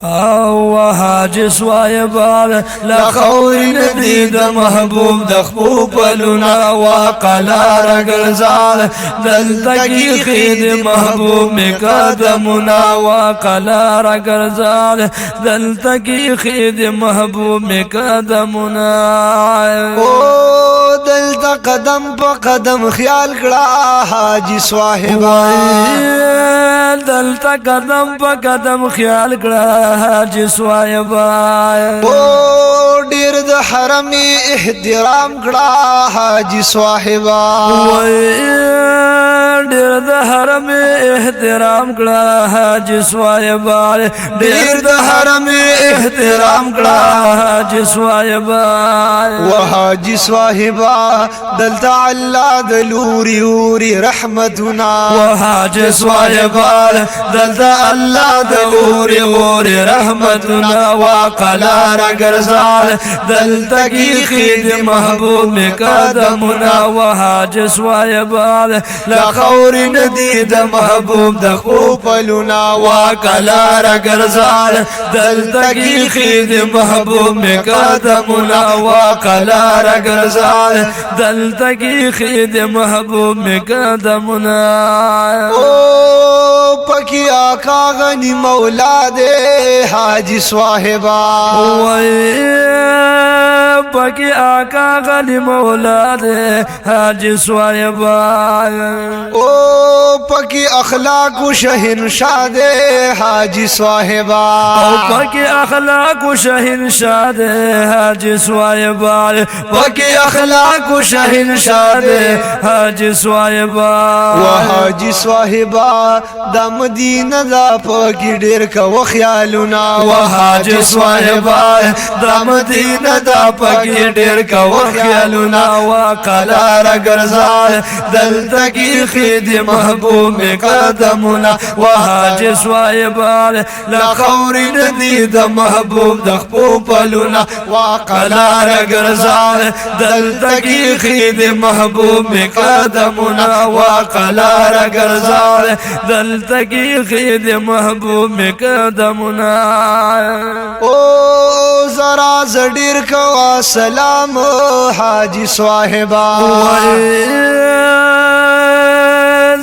او حاج سوایبال لخور ندی د محبوب د خپو پلونا وقلار گرزال دلتا کی خید محبوب میں قدمنا وقلار گرزال دلتا کی خید محبوب میں قدمنا دلتا قدم پا قدم خیال کڑا حاجی صاحبا دلتا قدم پا قدم خیال کڑا حاجی صاحبا ډیر د حرم احترام کړه حاجی صاحبا ډیر د حرم احترام کړه حاجی صاحبا ډیر د حرم احترام کړه حاجی صاحبا وحاجی صاحبا دلتا الله د لوري اوري رحمتنا وحاجی صاحبا دلتا الله د لوري اوري رحمتنا وقلار گرزال دلتا کی خید محبوب میں قدمنا وحاج سوایبال لخور ندی د محبوب د خوپلنا وقلار گرزال دلتا کی خید محبوب میں قدمنا وقلار گرزال دلتا کی خید محبوب میں قدمنا پکی آقا غنی مولا دے حاجی صاحبا پکی آقا غنی مولا دے حاجی صاحبا پکی اخلاق و شہنشاہ دے حاجی صاحبا پکی اخلاق و شہنشاہ دے حاجی صاحبا پکی اخلاق و شہنشاہ دے حاجی صاحبا وحاجی صاحبا دا مدینہ دا پاکی ډیر کو خیالنا وحاج صاحبا دا مدینہ دا پاکی ډیر کو خیالنا وقلار گرزال دلتا کی خید محبوب میں قدمنا وحاج صاحبا لخور ندی دا محبوب دا خپو پلونا وقلار گرزال دلتا کی خید محبوب میں قدمنا وقلار گرزال دلتا کی خید محبوب میں قدمنا ذرا زڈیر کوا سلام حاجی صاحبا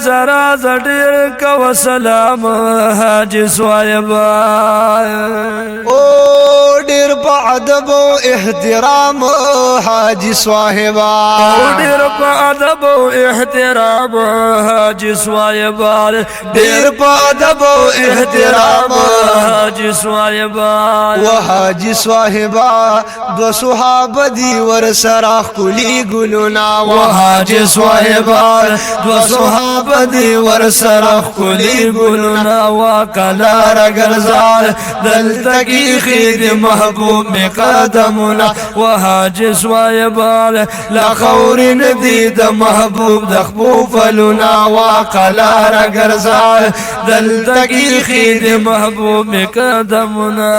ذرا زڈیر کوا سلام حاجی صاحبا ډیر په ادب او احترام حاجی صاحبا ډیر په ادب او احترام حاجی صاحبا ډیر په ادب او احترام حاجی صاحبا وحاجی صاحبا دو صحابه دی ور سره کلی ګلونا وحاجی صاحبا دو صحابه دی ور سره کلی ګلونا وقلار گرزال دلتا کی خید محبوب میں قدمنا وحاج صاحبا لخور ندی د محبوب د خپو فلنا وقلار گرزال دلتا کی خید محبوب میں قدمنا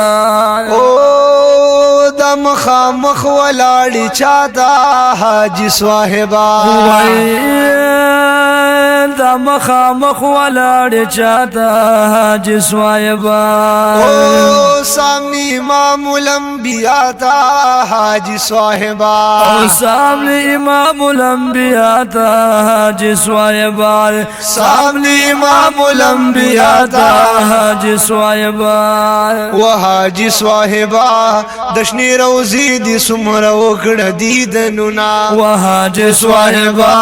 دا مخامخ ولاړی چاته حاجی صاحبا دا مخامخ ولاړی چاته حاجی صاحبا سامنے امام الانبیاء تا حاجی صاحبا سامنے امام الانبیاء تا حاجی صاحبا سامنے امام الانبیاء تا حاجی صاحبا وحاجی صاحبا دشنی روزی دی سمر وکڑ دیدنونا وحاجی صاحبا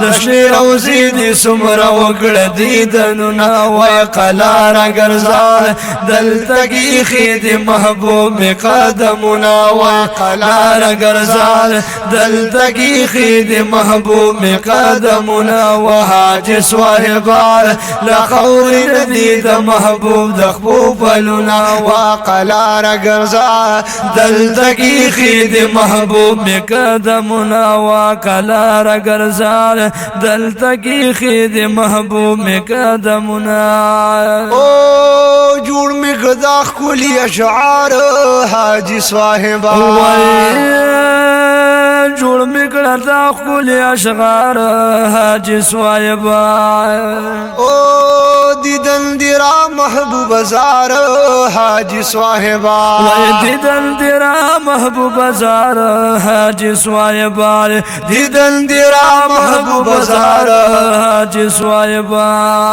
دشنی روزی دی سمر وکڑ دیدنونا وقلار گرزال دلتا کی خید محبوب میں قدمنا وقلار گرزال دلتا کی خید محبوب میں قدمنا وحاج صاحبا لخور ندی دا محبوب دا خپو پلونا وقلار گرزال دلتا کی خید محبوب میں قدمنا وقلار گرزال دلتا کی خید محبوب میں قدمنا جوڑ میں غداخ کلی اشعار حاجی صاحبا جوړ میکړه دا ښکلي اشعار حاجي صاحبا او دیدن دی را محبوب زار حاجی صاحبا وای دیدن دی را محبوب زار حاجي صاحبا دیدن دی را محبوب زار حاجي صاحبا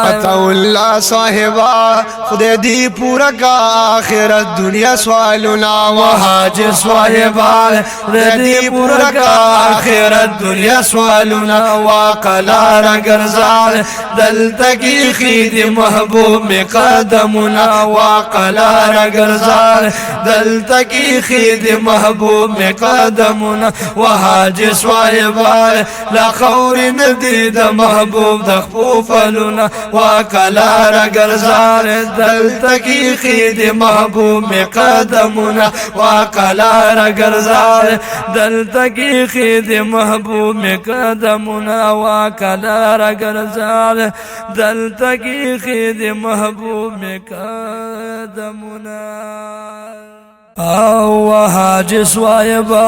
عطا اللہ صاحبا خدای دی پورا کا آخرت دنیا سوالنا حاجي صاحبا ردی پورا کا آخرت دنیا سوالنا واقلا رگرزال دلتا کی خید محبوب میں قدمنا واقلا رگرزال دلتا کی خید محبوب میں قدمنا وحاجي صاحبا لخور ندید محبوب دخپو فلنا واقلا رگرزال دلتا کی خید محبوب میں قدمنا واقلا رگرزال دلتا کی خید محبوب میں قدمنا واقلا رگرزال دلتا کی خید محبوب میں قدمنا او حاجي صاحبا